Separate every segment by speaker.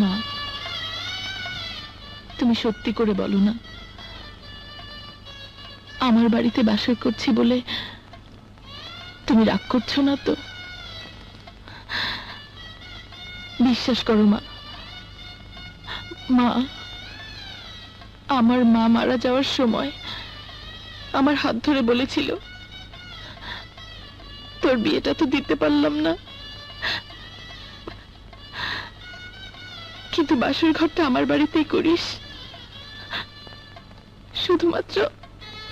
Speaker 1: মা, তুমি সত্যি করে বলো না, আমার বাড়িতে বাসর করছি বলে তুমি রাগ করছো না তো? বিশ্বাস করো মা। মা, আমার মা মারা যাওয়ার সময় আমার হাত ধরে বলেছিল, তোর বিয়েটা তো দিতে পারলাম না, কিন্তু বাসর ঘরটা আমার বাড়িতেই করিস।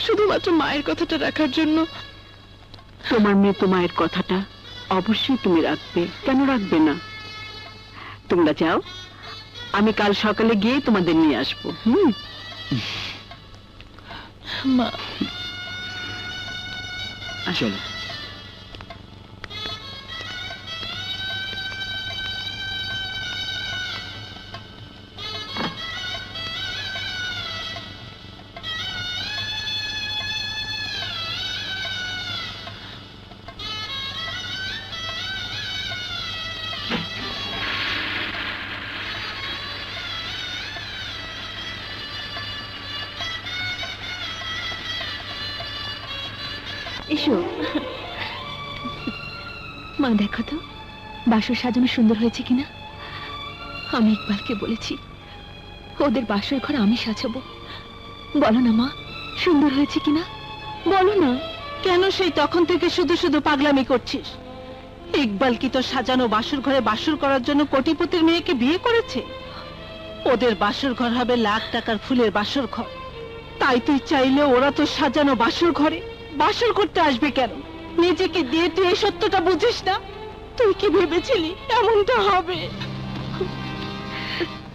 Speaker 1: শুধুমাত্র মায়ের কথাটা রাখার জন্য।
Speaker 2: তোমার মেয়ে তো মায়ের কথাটা অবশ্যই তুমি রাখবে, কেন রাখবে না? তোমরা যাও, আমি কাল সকালে গিয়ে তোমাদের নিয়ে আসবো।
Speaker 1: মা,
Speaker 3: চলো।
Speaker 2: এসো মা, দেখো তো বাসর সাজানো সুন্দর হয়েছে কিনা। আমি ইকবালকে বলেছি ওদের বাসর ঘর আমি সাজাবো। বলো না মা, সুন্দর হয়েছে কিনা বলো না।
Speaker 4: কেন সেই তখন থেকে শুধু শুধু পাগলামি করছিস? ইকবাল কি তো সাজানো বাসর ঘরে বাসর করার জন্য কোটিপতির মেয়েকে বিয়ে করেছে? ওদের বাসর ঘর হবে লাখ টাকার ফুলের বাসর ঘর। তাই তুই চাইলে ওরা তো সাজানো বাসর ঘরে বাসর করতে আসবে কেন? নিজেকে দিয়ে তুই এই সত্যটা বুঝিস না? তুই কি ভেবেছিলি এমনটা হবে?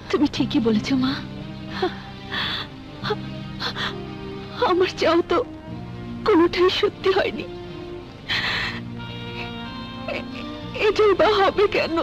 Speaker 2: তুমি ঠিকই বলেছো মা। আমার চাও তো কোনোটাই সত্যি হয়নি, এটাই বা হবে কেন?